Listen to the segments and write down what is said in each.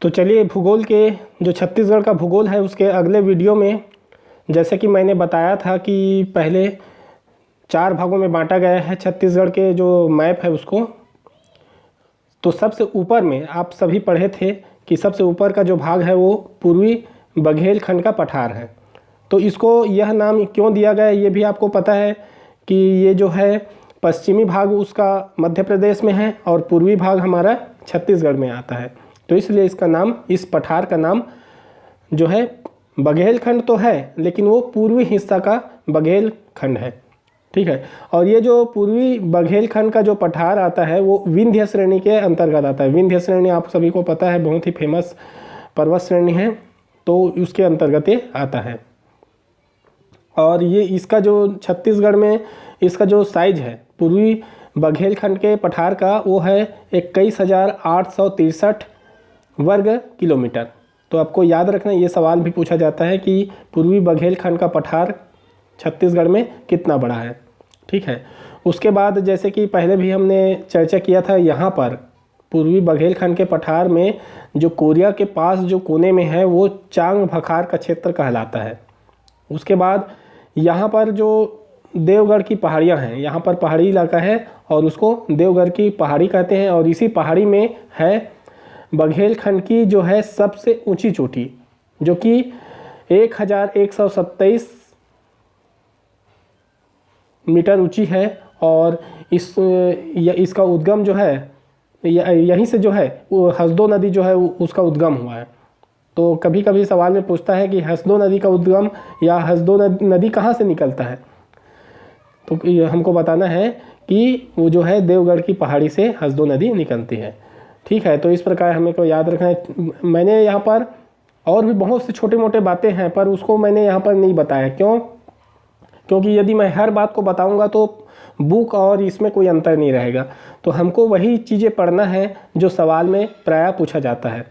तो चलिए भूगोल के जो छत्तीसगढ़ का भूगोल है उसके अगले वीडियो में, जैसे कि मैंने बताया था कि पहले 4 भागों में बांटा गया है छत्तीसगढ़ के जो मैप है उसको। तो सबसे ऊपर में आप सभी पढ़े थे कि सबसे ऊपर का जो भाग है वो पूर्वी बघेलखंड का पठार है। तो इसको यह नाम क्यों दिया गया ये भी आपको पता है कि ये जो है पश्चिमी भाग उसका मध्य प्रदेश में है और पूर्वी भाग हमारा छत्तीसगढ़ में आता है। तो इसलिए इसका नाम, इस पठार का नाम जो है बघेलखंड तो है लेकिन वो पूर्वी हिस्सा का बघेलखंड है। ठीक है। और ये जो पूर्वी बघेलखंड का जो पठार आता है वो विंध्य श्रेणी के अंतर्गत आता है। विंध्य श्रेणी आप सभी को पता है, बहुत ही फेमस पर्वत श्रेणी है, तो उसके अंतर्गत ये आता है। और ये इसका जो छत्तीसगढ़ में इसका जो साइज है पूर्वी बघेलखंड के पठार का वो है 21,863 वर्ग किलोमीटर। तो आपको याद रखना, ये सवाल भी पूछा जाता है कि पूर्वी बघेलखंड का पठार छत्तीसगढ़ में कितना बड़ा है। ठीक है। उसके बाद जैसे कि पहले भी हमने चर्चा किया था, यहाँ पर पूर्वी बघेलखंड के पठार में जो कोरिया के पास जो कोने में है वो चांग भखार का क्षेत्र कहलाता है। उसके बाद यहाँ पर जो देवगढ़ की पहाड़ियाँ हैं, यहाँ पर पहाड़ी इलाका है और उसको देवगढ़ की पहाड़ी कहते हैं। और इसी पहाड़ी में है बघेलखंड की जो है सबसे ऊंची चोटी, जो कि 1127 मीटर ऊंची है। और इसका उद्गम जो है यहीं से जो है वो हसदो नदी जो है उसका उद्गम हुआ है। तो कभी कभी सवाल में पूछता है कि हसदो नदी का उद्गम या हसदो नदी कहाँ से निकलता है, तो हमको बताना है कि वो जो है देवगढ़ की पहाड़ी से हसदो नदी निकलती है। ठीक है। तो इस प्रकार हमें को याद रखना है। मैंने यहाँ पर और भी बहुत से छोटे मोटे बातें हैं पर उसको मैंने यहाँ पर नहीं बताया। क्यों? क्योंकि यदि मैं हर बात को बताऊँगा तो बुक और इसमें कोई अंतर नहीं रहेगा। तो हमको वही चीज़ें पढ़ना है जो सवाल में प्रायः पूछा जाता है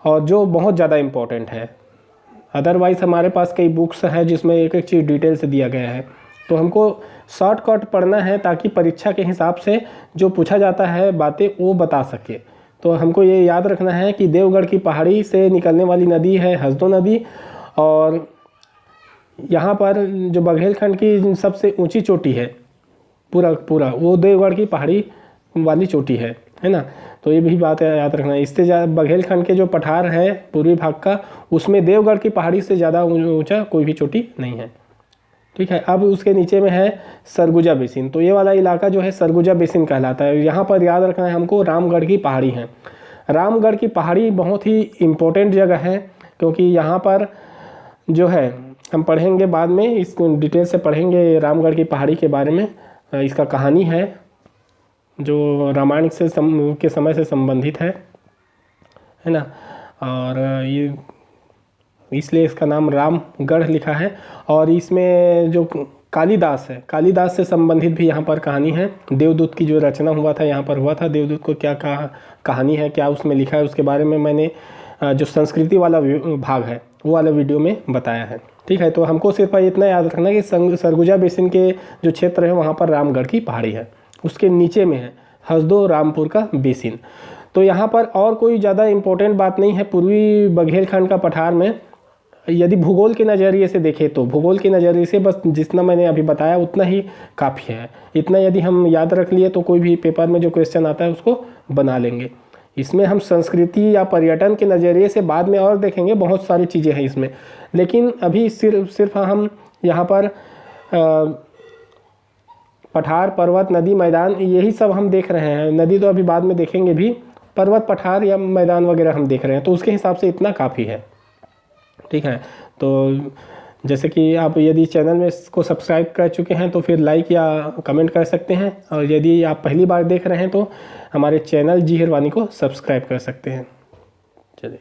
और जो बहुत ज़्यादा इम्पोर्टेंट है। अदरवाइज़ हमारे पास कई बुक्स हैं जिसमें एक एक चीज़ डिटेल से दिया गया है। तो हमको शॉर्टकट पढ़ना है ताकि परीक्षा के हिसाब से जो पूछा जाता है बातें वो बता सके। तो हमको ये याद रखना है कि देवगढ़ की पहाड़ी से निकलने वाली नदी है हसदो नदी, और यहाँ पर जो बघेलखंड की सबसे ऊंची चोटी है पूरा वो देवगढ़ की पहाड़ी वाली चोटी है ना। तो ये भी बात याद रखना है। इससे ज़्यादा बघेलखंड के जो पठार है पूर्वी भाग का, उसमें देवगढ़ की पहाड़ी से ज़्यादा ऊंचा कोई भी चोटी नहीं है। ठीक है। अब उसके नीचे में है सरगुजा बेसिन। तो ये वाला इलाका जो है सरगुजा बेसिन कहलाता है। यहाँ पर याद रखना है हमको रामगढ़ की पहाड़ी है। रामगढ़ की पहाड़ी बहुत ही इम्पोर्टेंट जगह है क्योंकि यहाँ पर जो है हम पढ़ेंगे बाद में, इसको डिटेल से पढ़ेंगे रामगढ़ की पहाड़ी के बारे में। इसका कहानी है जो रामायण से के समय से संबंधित है ना। और ये इसलिए इसका नाम रामगढ़ लिखा है। और इसमें जो कालिदास है, कालिदास से संबंधित भी यहाँ पर कहानी है। देवदूत की जो रचना हुआ था यहाँ पर हुआ था। देवदूत को क्या कहानी है, क्या उसमें लिखा है, उसके बारे में मैंने जो संस्कृति वाला भाग है वो वाला वीडियो में बताया है। ठीक है। तो हमको सिर्फ इतना याद रखना कि सरगुजा बेसिन के जो क्षेत्र है वहाँ पर रामगढ़ की पहाड़ी है, उसके नीचे में है हसदो रामपुर का बेसिन। तो यहाँ पर और कोई ज़्यादा इम्पोर्टेंट बात नहीं है पूर्वी बघेलखंड का पठार में। यदि भूगोल के नज़रिए से देखें तो भूगोल के नज़रिए से बस जितना मैंने अभी बताया उतना ही काफ़ी है। इतना यदि हम याद रख लिए तो कोई भी पेपर में जो क्वेश्चन आता है उसको बना लेंगे। इसमें हम संस्कृति या पर्यटन के नज़रिए से बाद में और देखेंगे, बहुत सारी चीज़ें हैं इसमें। लेकिन अभी सिर्फ हम यहाँ पर पठार, पर्वत, नदी, मैदान यही सब हम देख रहे हैं। नदी तो अभी बाद में देखेंगे भी, पर्वत, पठार या मैदान वगैरह हम देख रहे हैं। तो उसके हिसाब से इतना काफ़ी है। ठीक है। तो जैसे कि आप यदि चैनल में इसको सब्सक्राइब कर चुके हैं तो फिर लाइक या कमेंट कर सकते हैं, और यदि आप पहली बार देख रहे हैं तो हमारे चैनल जी हिरवानी को सब्सक्राइब कर सकते हैं। चलिए।